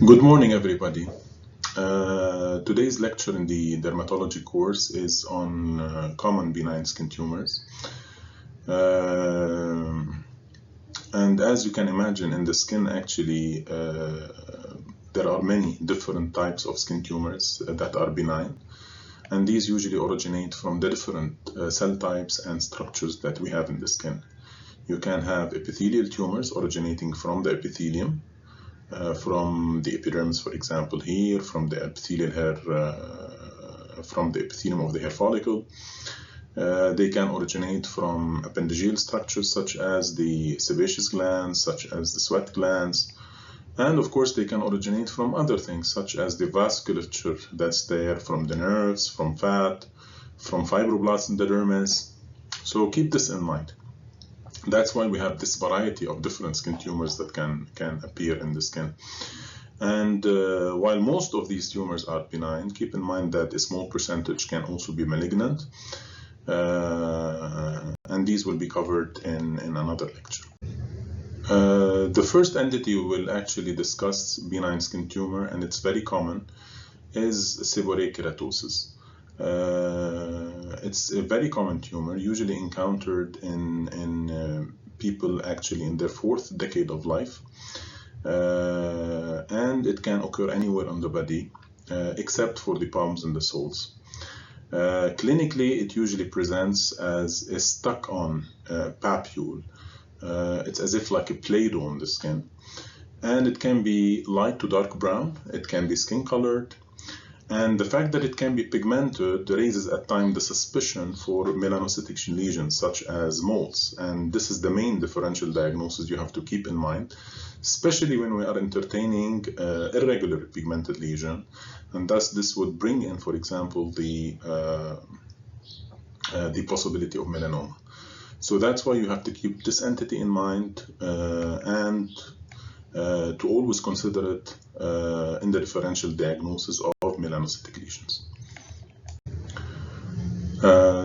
Good morning, everybody. Today's lecture in the dermatology course is on common benign skin tumors. And as you can imagine, in the skin, actually, there are many different types of skin tumors that are benign. And these usually originate from the different cell types and structures that we have in the skin. You can have epithelial tumors originating from the epithelium, from the epidermis, for example, here, from the epithelial hair, from the epithelium of the hair follicle. They can originate from appendageal structures such as the sebaceous glands, such as the sweat glands, and of course they can originate from other things such as the vasculature that's there from the nerves, from fat, from fibroblasts in the dermis. So keep this in mind. That's why we have this variety of different skin tumors that can appear in the skin. And while most of these tumors are benign, keep in mind that a small percentage can also be malignant. And these will be covered in another lecture. The first entity we will actually discuss, benign skin tumor, and it's very common, is seborrheic keratosis. It's a very common tumor, usually encountered in people actually in their 4th decade of life. And it can occur anywhere on the body, except for the palms and the soles. Clinically, it usually presents as a stuck-on papule. It's as if like a Play-Doh on the skin. And it can be light to dark brown. It can be skin-colored. And the fact that it can be pigmented raises at times the suspicion for melanocytic lesions such as moles. And this is the main differential diagnosis you have to keep in mind, especially when we are entertaining irregular pigmented lesion. And thus this would bring in, for example, the possibility of melanoma. So that's why you have to keep this entity in mind and to always consider it in the differential diagnosis of melanocytic lesions.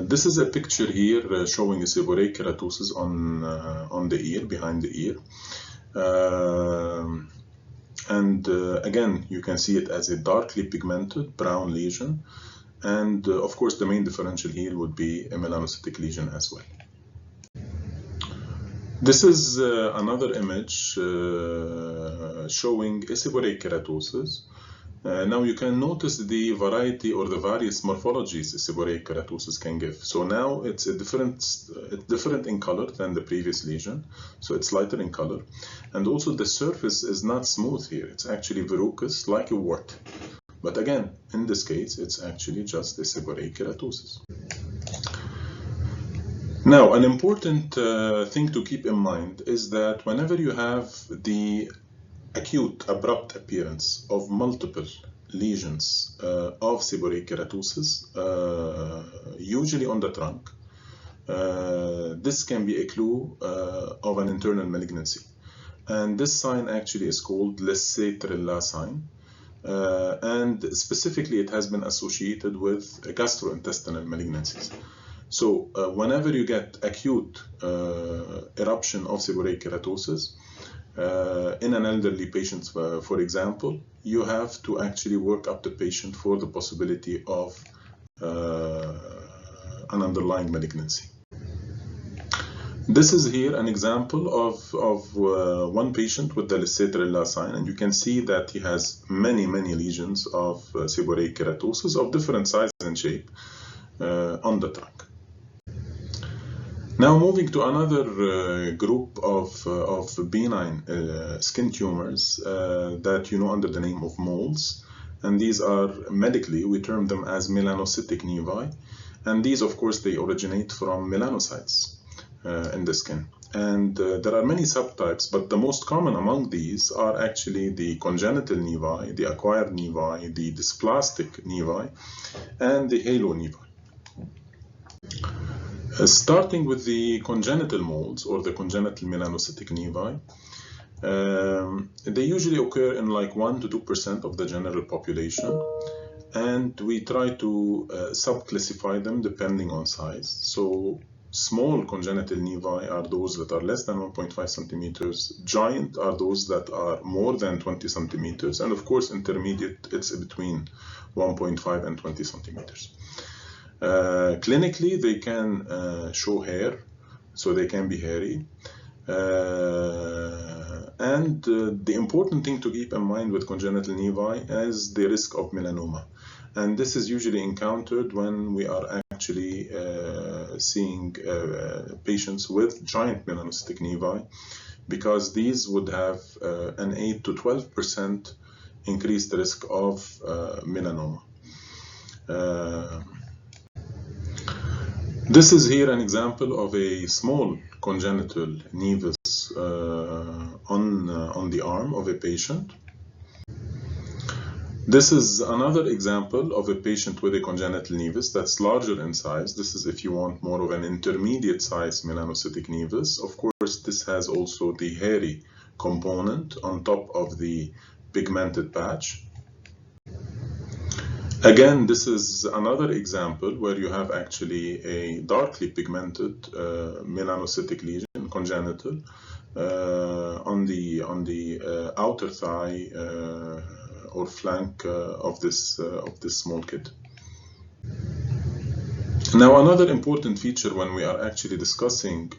This is a picture here showing a seborrheic keratosis on the ear, behind the ear. Again, you can see it as a darkly pigmented brown lesion. And of course, the main differential here would be a melanocytic lesion as well. This is another image showing a seborrheic keratosis. Now you can notice the variety or the various morphologies seborrheic keratosis can give. So now it's different in color than the previous lesion. So it's lighter in color. And also the surface is not smooth here. It's actually verrucous like a wart. But again, in this case, it's actually just a seborrheic keratosis. Now, an important thing to keep in mind is that whenever you have the acute, abrupt appearance of multiple lesions of seborrheic keratosis, usually on the trunk, this can be a clue of an internal malignancy. And this sign actually is called Laissez-Trilla sign. And specifically, it has been associated with gastrointestinal malignancies. So whenever you get acute eruption of seborrheic keratosis in an elderly patient, for example, you have to actually work up the patient for the possibility of an underlying malignancy. This is here an example of one patient with the Laissez-Trilla sign, and you can see that he has many lesions of seborrheic keratosis of different size and shape on the trunk. Now moving to another group of benign skin tumors that you know under the name of moles, and these are medically we term them as melanocytic nevi, and these of course they originate from melanocytes in the skin. And there are many subtypes, but the most common among these are actually the congenital nevi, the acquired nevi, the dysplastic nevi, and the halo nevi. Starting with the congenital moles or the congenital melanocytic nevi, they usually occur in like 1 to 2% of the general population, and we try to subclassify them depending on size. So Small congenital nevi are those that are less than 1.5 centimeters. Giant are those that are more than 20 centimeters. And of course, intermediate, it's between 1.5 and 20 centimeters. Clinically, they can show hair, so they can be hairy. The important thing to keep in mind with congenital nevi is the risk of melanoma. And this is usually encountered when we are actually seeing patients with giant melanocytic nevi, because these would have an 8 to 12% increased risk of melanoma. This is here an example of a small congenital nevus on the arm of a patient. This is another example of a patient with a congenital nevus that's larger in size. This is if you want more of an intermediate size melanocytic nevus. Of course, this has also the hairy component on top of the pigmented patch. Again, this is another example where you have actually a darkly pigmented melanocytic lesion, congenital, on the outer thigh or flank of this small kid. Now, another important feature when we are actually discussing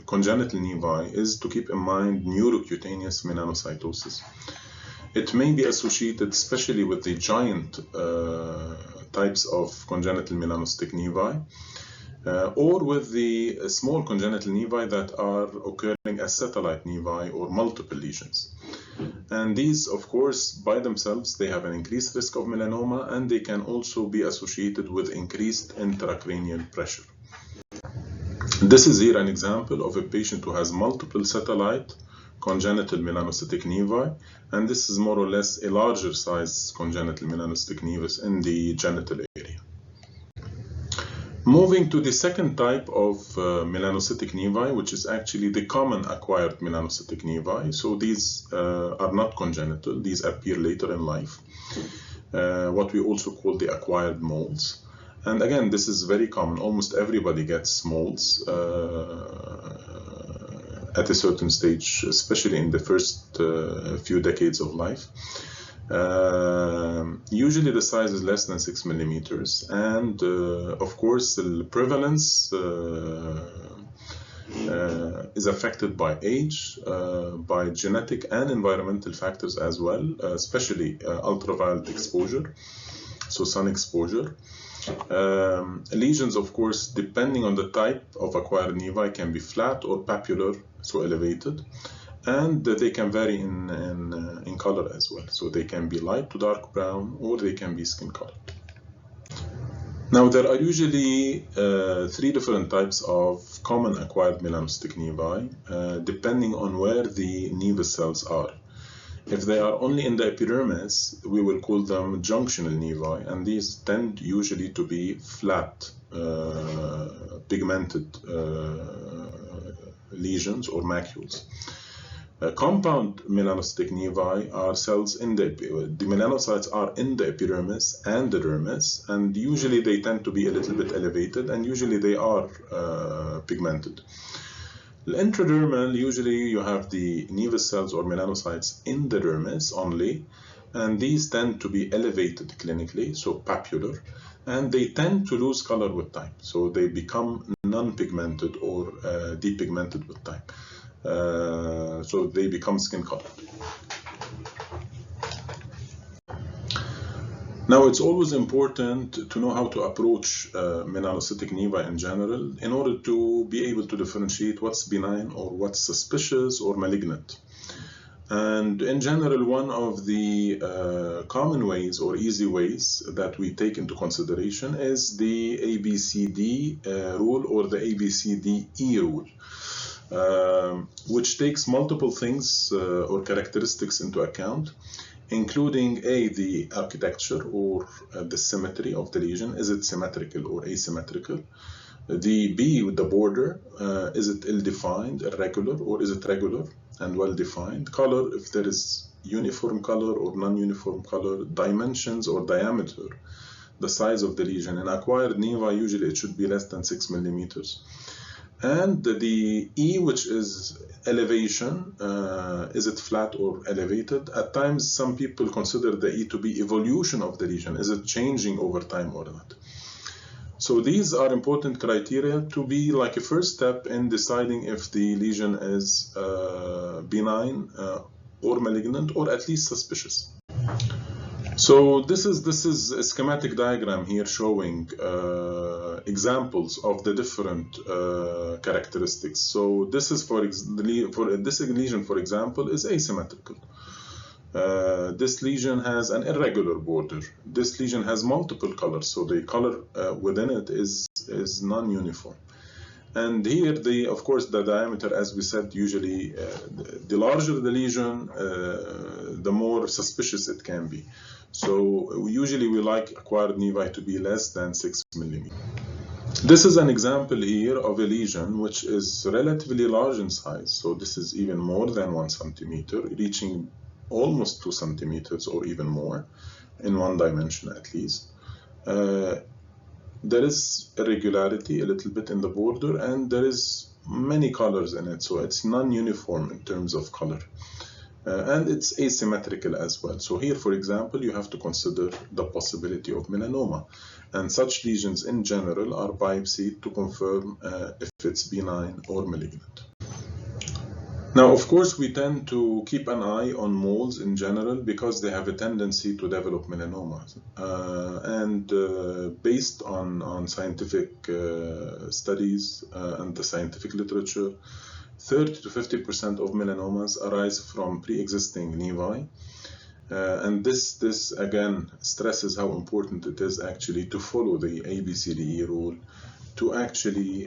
congenital nevi is to keep in mind neurocutaneous melanocytosis. It may be associated especially with the giant types of congenital melanocytic nevi, or with the small congenital nevi that are occurring as satellite nevi or multiple lesions. And these, of course, by themselves, they have an increased risk of melanoma, and they can also be associated with increased intracranial pressure. This is here an example of a patient who has multiple satellite congenital melanocytic nevi, and this is more or less a larger size congenital melanocytic nevus in the genital area. Moving to the second type of melanocytic nevi, which is actually the common acquired melanocytic nevi. So these are not congenital, these appear later in life, what we also call the acquired moles. And again, this is very common. Almost everybody gets moles at a certain stage, especially in the first few decades of life. Usually the size is less than 6 millimeters, and of course the prevalence is affected by age, by genetic and environmental factors as well, especially ultraviolet exposure, so sun exposure. Lesions, of course, depending on the type of acquired nevi, can be flat or papular, so elevated, and they can vary in color as well. So they can be light to dark brown, or they can be skin colored. Now, there are usually 3 different types of common acquired melanocytic nevi, depending on where the nevus cells are. If they are only in the epidermis, we will call them junctional nevi, and these tend usually to be flat, pigmented lesions or macules. Compound melanocytic nevi are cells in the melanocytes are in the epidermis and the dermis, and usually they tend to be a little bit elevated, and usually they are pigmented. Intradermal, usually you have the nevus cells or melanocytes in the dermis only, and these tend to be elevated clinically, so papular, and they tend to lose color with time, so they become non-pigmented or depigmented with time. So they become skin colored. Now, it's always important to know how to approach melanocytic nevi in general in order to be able to differentiate what's benign or what's suspicious or malignant. And in general, one of the common ways or easy ways that we take into consideration is the ABCD rule or the ABCDE rule. Which takes multiple things or characteristics into account, including the architecture or the symmetry of the lesion. Is it symmetrical or asymmetrical? The B, with the border, is it ill-defined, irregular, or is it regular and well-defined? Color, if there is uniform color or non-uniform color. Dimensions or diameter, the size of the lesion. In acquired nevi, usually it should be less than 6 millimeters. And the E, which is elevation, is it flat or elevated? At times, some people consider the E to be evolution of the lesion. Is it changing over time or not? So these are important criteria to be like a first step in deciding if the lesion is benign or malignant, or at least suspicious. So this is a schematic diagram here showing examples of the different characteristics. So this is for this lesion, for example, is asymmetrical. This lesion has an irregular border. This lesion has multiple colors, so the color within it is non-uniform. And here, of course, the diameter, as we said, usually the larger the lesion, the more suspicious it can be. So usually we like acquired nevi to be less than 6 millimeters. This is an example here of a lesion which is relatively large in size. So this is even more than 1 centimeter, reaching almost 2 centimeters or even more in one dimension at least. There is irregularity a little bit in the border, and there is many colors in it, so it's non-uniform in terms of color. And it's asymmetrical as well. So here, for example, you have to consider the possibility of melanoma. And such lesions in general are biopsied to confirm if it's benign or malignant. Now, of course, we tend to keep an eye on moles in general because they have a tendency to develop melanoma. Based on scientific studies and the scientific literature, 30 to 50% of melanomas arise from pre-existing nevi. And this again stresses how important it is actually to follow the ABCDE rule, to actually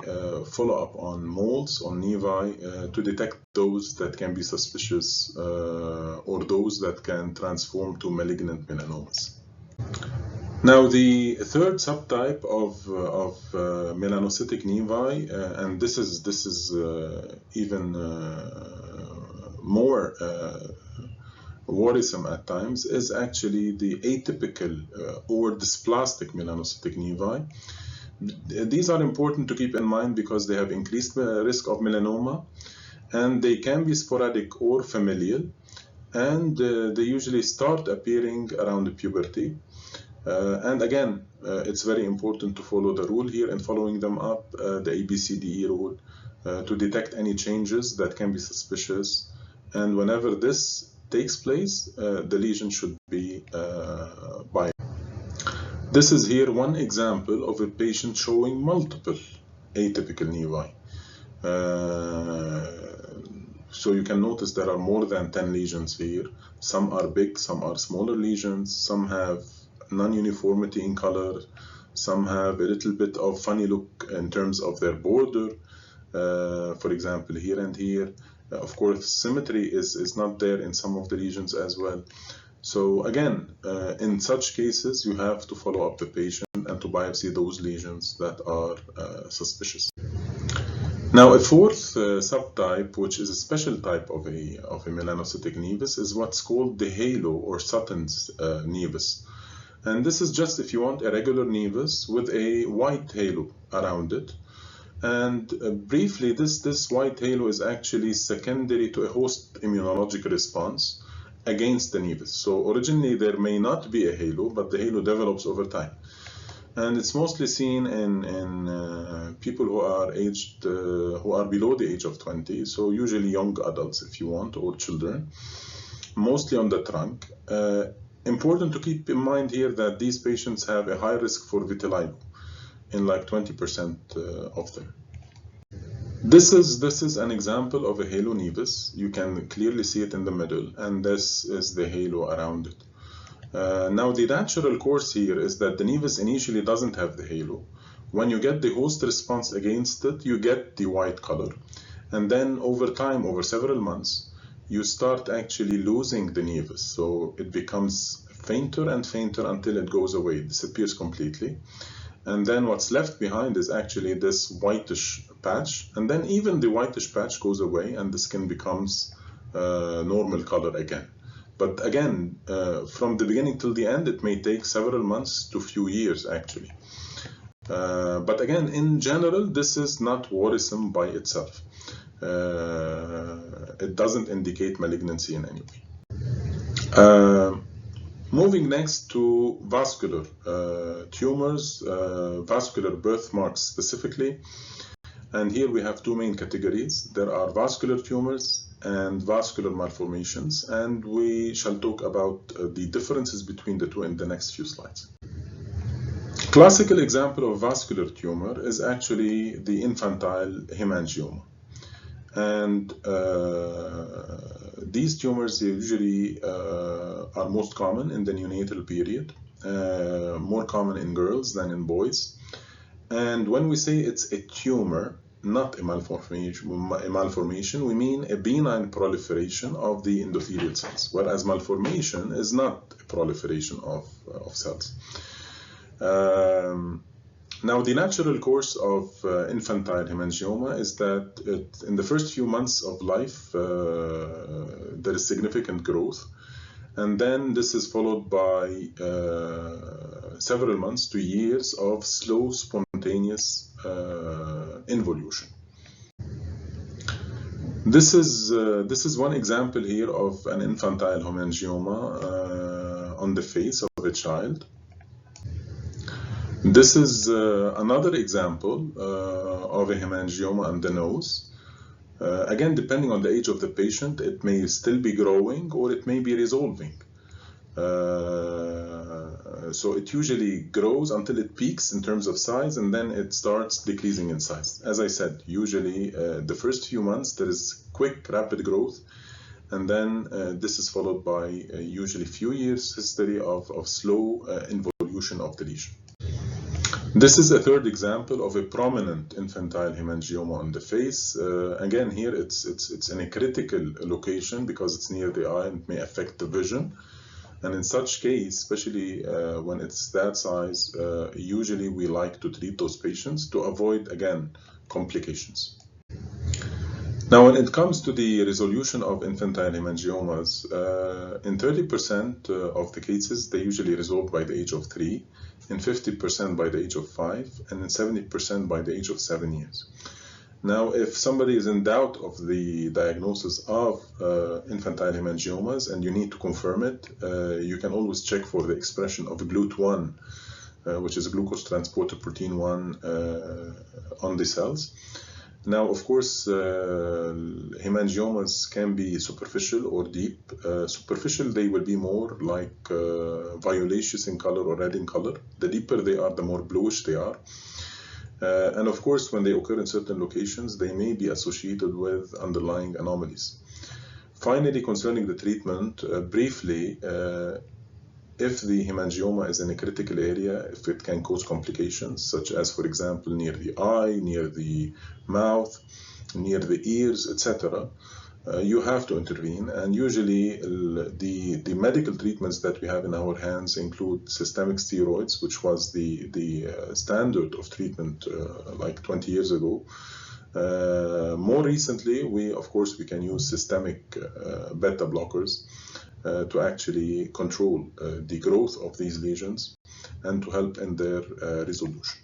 follow up on moles, on nevi, to detect those that can be suspicious or those that can transform to malignant melanomas. Now, the third subtype of melanocytic nevi, and this is even more worrisome at times, is actually the atypical or dysplastic melanocytic nevi. These are important to keep in mind because they have increased risk of melanoma, and they can be sporadic or familial, and they usually start appearing around puberty. And again, it's very important to follow the rule here, and following them up, the ABCDE rule, to detect any changes that can be suspicious. And whenever this takes place, the lesion should be biopsied. This is here one example of a patient showing multiple atypical nevi. So you can notice there are more than 10 lesions here. Some are big, some are smaller lesions, some have non-uniformity in color, some have a little bit of funny look in terms of their border, for example, here and here. Of course, symmetry is not there in some of the lesions as well. So again, in such cases, you have to follow up the patient and to biopsy those lesions that are suspicious. Now, a fourth subtype, which is a special type of a melanocytic nevus, is what's called the halo or Sutton's nevus. And this is just, if you want, a regular nevus with a white halo around it. And briefly, this white halo is actually secondary to a host immunologic response against the nevus. So originally there may not be a halo, but the halo develops over time. And it's mostly seen in people who are aged, who are below the age of 20, so usually young adults, if you want, or children, mostly on the trunk. Important to keep in mind here that these patients have a high risk for vitiligo in like 20% of them. This is an example of a halo nevus. You can clearly see it in the middle, and this is the halo around it. Now, the natural course here is that the nevus initially doesn't have the halo. When you get the host response against it, you get the white color. And then over time, over several months, you start actually losing the nevus. So it becomes fainter and fainter until it goes away, it disappears completely. And then what's left behind is actually this whitish patch. And then even the whitish patch goes away and the skin becomes normal color again. But again, from the beginning till the end, it may take several months to few years actually. But again, in general, this is not worrisome by itself. It doesn't indicate malignancy in any way. Moving next to vascular tumors, vascular birthmarks specifically. And here we have two main categories. There are vascular tumors and vascular malformations, and we shall talk about the differences between the two in the next few slides. Classical example of vascular tumor is actually the infantile hemangioma. And these tumors usually are most common in the neonatal period, more common in girls than in boys. And when we say it's a tumor, not a malformation, we mean a benign proliferation of the endothelial cells, whereas malformation is not a proliferation of cells. Now, the natural course of infantile hemangioma is that in the first few months of life, there is significant growth. And then this is followed by several months to years of slow, spontaneous involution. This is one example here of an infantile hemangioma on the face of a child. This is another example of a hemangioma on the nose. Again, depending on the age of the patient, it may still be growing or it may be resolving. So it usually grows until it peaks in terms of size, and then it starts decreasing in size. As I said, usually the first few months there is quick, rapid growth, and then this is followed by usually few years history of slow involution of the lesion. This is a third example of a prominent infantile hemangioma on the face. Again, here it's in a critical location because it's near the eye and may affect the vision. And in such case, especially when it's that size, usually we like to treat those patients to avoid, again, complications. Now, when it comes to the resolution of infantile hemangiomas, in 30% of the cases, they usually resolve by the age of 3, in 50% by the age of 5, and in 70% by the age of 7 years. Now, if somebody is in doubt of the diagnosis of infantile hemangiomas and you need to confirm it, you can always check for the expression of GLUT1, which is glucose transporter protein 1 on the cells. Now, of course, hemangiomas can be superficial or deep. Superficial, they will be more like violaceous in color or red in color. The deeper they are, the more bluish they are. And of course, when they occur in certain locations, they may be associated with underlying anomalies. Finally, concerning the treatment, briefly, if the hemangioma is in a critical area, if it can cause complications, such as, for example, near the eye, near the mouth, near the ears, etc., you have to intervene. And usually the medical treatments that we have in our hands include systemic steroids, which was the standard of treatment like 20 years ago. More recently, we can use systemic beta blockers to actually control the growth of these lesions and to help in their resolution.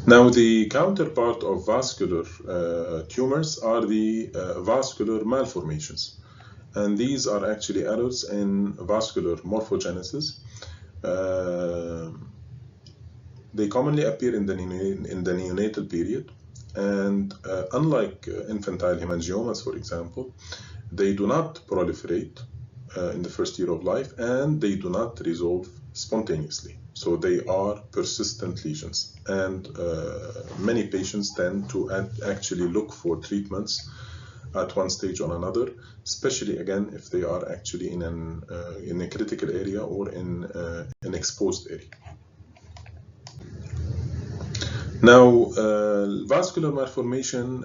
Now, the counterpart of vascular tumors are the vascular malformations. And these are actually errors in vascular morphogenesis. They commonly appear in the neonatal period. And unlike infantile hemangiomas, for example, they do not proliferate in the first year of life, and they do not resolve spontaneously. So they are persistent lesions. And many patients tend to actually look for treatments at one stage or another, especially, again, if they are actually in a critical area or in an exposed area. Now, vascular malformation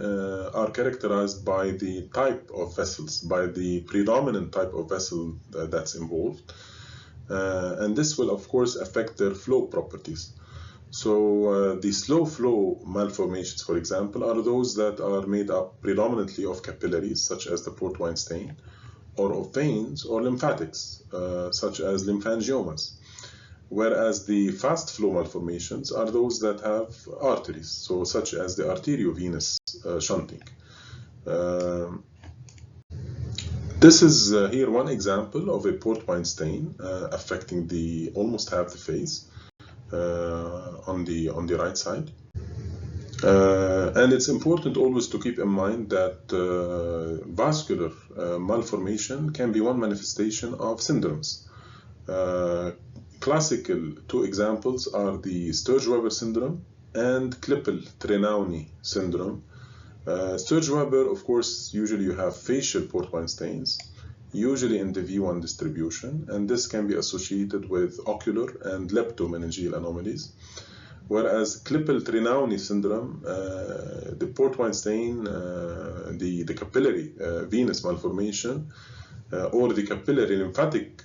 are characterized by the type of vessels, by the predominant type of vessel that's involved. And this will, of course, affect their flow properties. So the slow flow malformations, for example, are those that are made up predominantly of capillaries, such as the port wine stain, or of veins or lymphatics, such as lymphangiomas. Whereas the fast flow malformations are those that have arteries, so such as the arteriovenous shunting. This is here one example of a port wine stain affecting almost half the face on the right side. And it's important always to keep in mind that vascular malformation can be one manifestation of syndromes. Classical two examples are the Sturge-Weber syndrome and Klippel-Trenaunay syndrome. Sturge-Weber, of course, usually you have facial port wine stains, usually in the V1 distribution, and this can be associated with ocular and leptomeningeal anomalies. Whereas Klippel-Trenaunay syndrome, the port wine stain, the capillary venous malformation, or the capillary lymphatic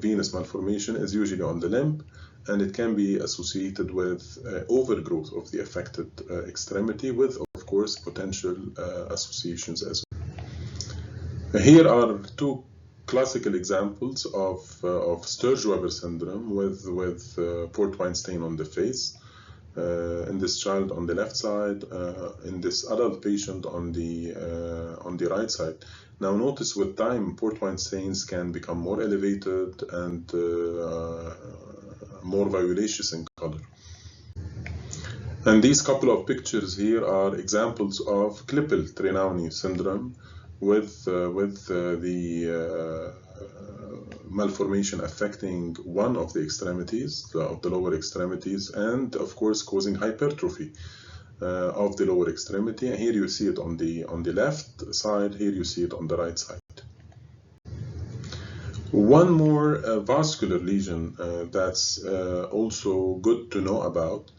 venous malformation is usually on the limb, and it can be associated with overgrowth of the affected extremity with, of course, potential associations as well. Here are two classical examples of Sturge-Weber syndrome with port wine stain on the face. In this child on the left side, in this adult patient on the right side. Now notice with time, port wine stains can become more elevated and more violaceous in color. And these couple of pictures here are examples of Klippel-Trenaunay syndrome with the malformation affecting one of the extremities, of the lower extremities, and of course causing hypertrophy of the lower extremity. And here you see it on the left side, here you see it on the right side. One more vascular lesion that's also good to know about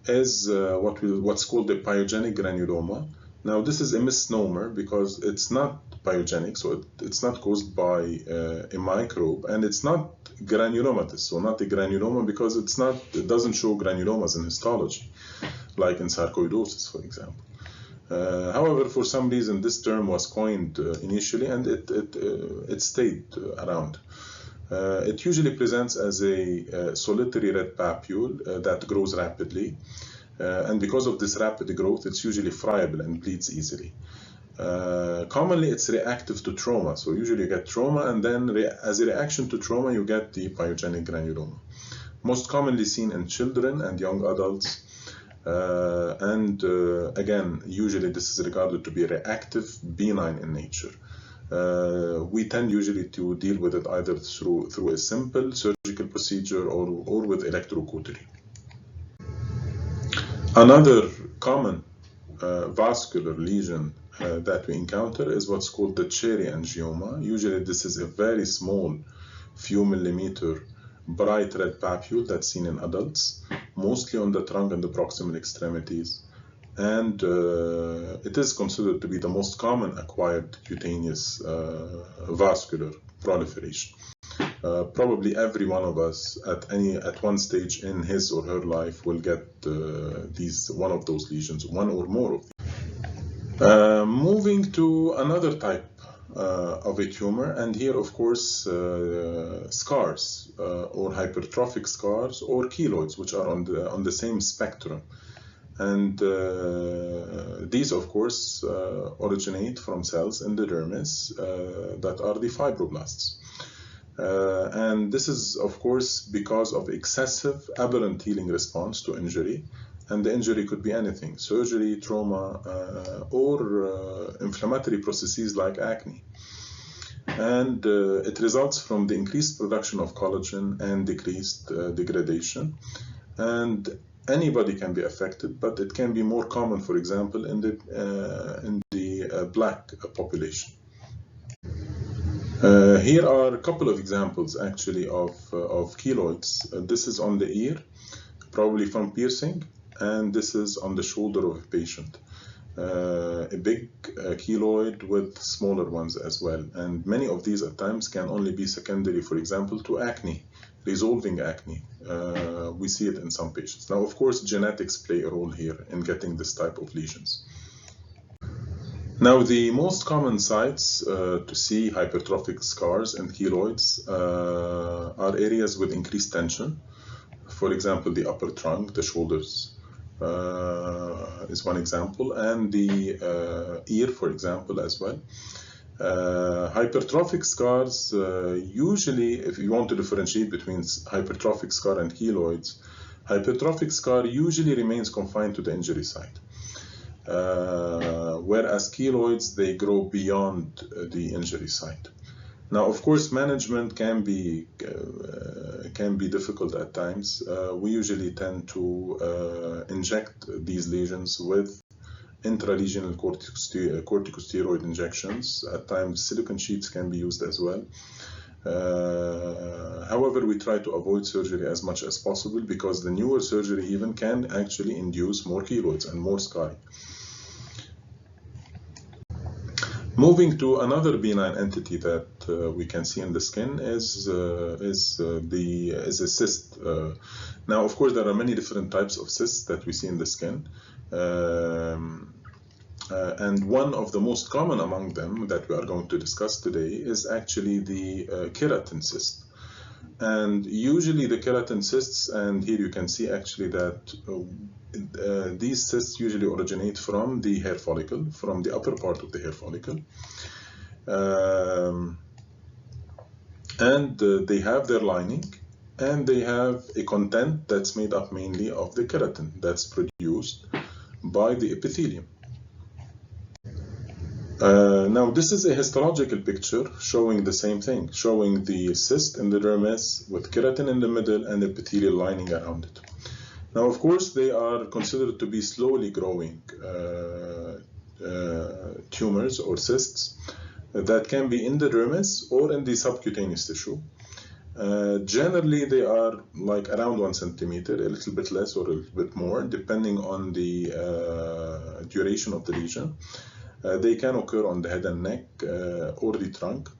is what's called the pyogenic granuloma. Now this is a misnomer because it's not pyogenic, so it's not caused by a microbe, and it's not granulomatous, so not a granuloma because it doesn't show granulomas in histology, like in sarcoidosis, for example. However, for some reason, this term was coined initially, and it stayed around. It usually presents as a solitary red papule that grows rapidly, and because of this rapid growth, it's usually friable and bleeds easily. Commonly, it's reactive to trauma, so usually you get trauma, and then as a reaction to trauma, you get the pyogenic granuloma. Most commonly seen in children and young adults. Again, usually this is regarded to be reactive, benign in nature. We tend usually to deal with it either through a simple surgical procedure or with electrocautery. Another common vascular lesion that we encounter is what's called the cherry angioma. Usually this is a very small, few millimeter, bright red papule that's seen in adults, mostly on the trunk and the proximal extremities. And it is considered to be the most common acquired cutaneous vascular proliferation. Probably every one of us at one stage in his or her life will get one of those lesions, one or more of them. Moving to another type of a tumor, and here of course scars or hypertrophic scars or keloids, which are on the same spectrum. And these of course originate from cells in the dermis that are the fibroblasts. And this is of course because of excessive aberrant healing response to injury, and the injury could be anything: surgery, trauma, or inflammatory processes like acne. And it results from the increased production of collagen and decreased degradation. And anybody can be affected, but it can be more common, for example, in the Black population. Here are a couple of examples actually of keloids. This is on the ear, probably from piercing, and this is on the shoulder of a patient. A big keloid with smaller ones as well. And many of these at times can only be secondary, for example, to acne, resolving acne. We see it in some patients. Now, of course, genetics play a role here in getting this type of lesions. Now, the most common sites to see hypertrophic scars and keloids are areas with increased tension. For example, the upper trunk, the shoulders is one example, and the ear, for example, as well. Hypertrophic scars, usually, if you want to differentiate between hypertrophic scar and keloids, hypertrophic scar usually remains confined to the injury site. Whereas keloids, they grow beyond the injury site. Now, of course, management can be difficult at times. We usually tend to inject these lesions with intralesional corticosteroid injections. At times, silicone sheets can be used as well. However, we try to avoid surgery as much as possible because the newer surgery even can actually induce more keloids and more scarring. Moving to another benign entity that we can see in the skin is a cyst. Now, of course, there are many different types of cysts that we see in the skin. And one of the most common among them that we are going to discuss today is actually the keratin cyst. And usually the keratin cysts, and here you can see actually that these cysts usually originate from the hair follicle, from the upper part of the hair follicle. And they have their lining, and they have a content that's made up mainly of the keratin that's produced by the epithelium. Now, this is a histological picture showing the same thing, showing the cyst in the dermis with keratin in the middle and epithelial lining around it. Now, of course, they are considered to be slowly growing tumors or cysts that can be in the dermis or in the subcutaneous tissue. Generally, they are like around 1 centimeter, a little bit less or a little bit more, depending on the duration of the lesion. They can occur on the head and neck or the trunk.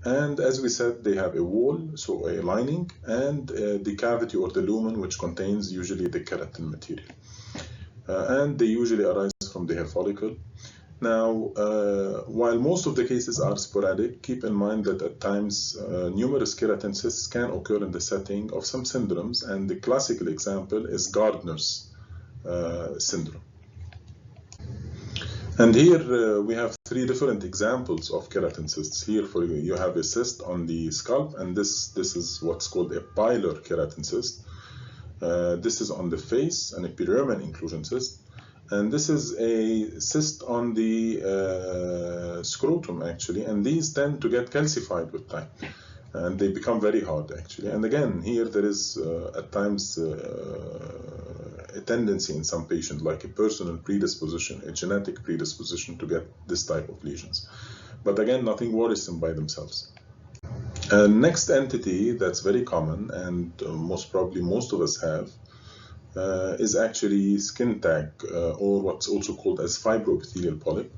And as we said, they have a wall, so a lining, and the cavity or the lumen, which contains usually the keratin material. And they usually arise from the hair follicle. Now, while most of the cases are sporadic, keep in mind that at times numerous keratin cysts can occur in the setting of some syndromes, and the classical example is Gardner's syndrome. And here we have 3 different examples of keratin cysts. Here for you have a cyst on the scalp, and this is what's called a pilar keratin cyst. This is on the face, an epidermal inclusion cyst. And this is a cyst on the scrotum, actually, and these tend to get calcified with time. And they become very hard, actually. And again, here there is at times a tendency in some patients, like a personal predisposition, a genetic predisposition to get this type of lesions. But again, nothing worrisome by themselves. Next entity that's very common, and most probably most of us have, is actually skin tag, or what's also called as fibroepithelial polyp.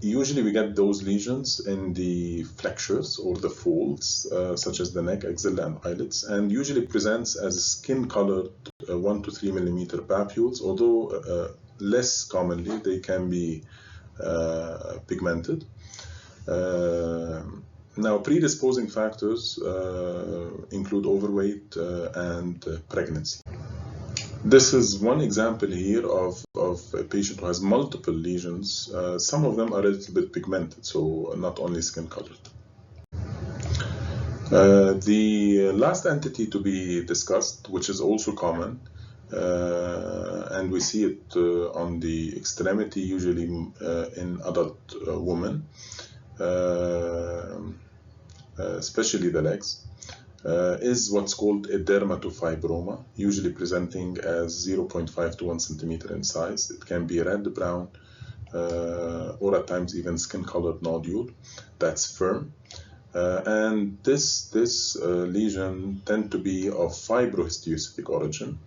Usually we get those lesions in the flexures or the folds, such as the neck, axilla, and eyelids, and usually presents as skin-colored 1 to 3 millimeter papules, although less commonly they can be pigmented. Now, predisposing factors include overweight and pregnancy. This is one example here of a patient who has multiple lesions. Some of them are a little bit pigmented, so not only skin colored. The last entity to be discussed, which is also common, and we see it on the extremity, usually in adult women, especially the legs, is what's called a dermatofibroma, usually presenting as 0.5 to 1 centimeter in size. It can be red, brown, or at times even skin-colored nodule that's firm. And this lesion tend to be of fibrohistiocytic origin,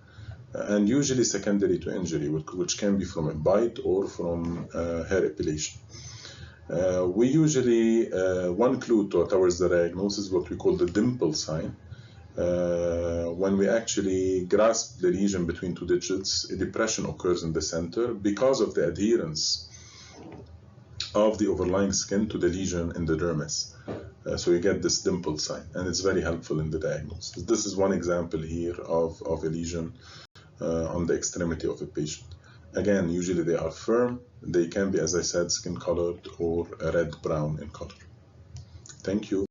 and usually secondary to injury, which can be from a bite or from hair epilation. We usually, one clue towards the diagnosis is what we call the dimple sign. When we actually grasp the lesion between two digits, a depression occurs in the center because of the adherence of the overlying skin to the lesion in the dermis. So you get this dimple sign, and it's very helpful in the diagnosis. This is one example here of a lesion on the extremity of a patient. Again, usually they are firm. They can be, as I said, skin colored or red-brown in color. Thank you.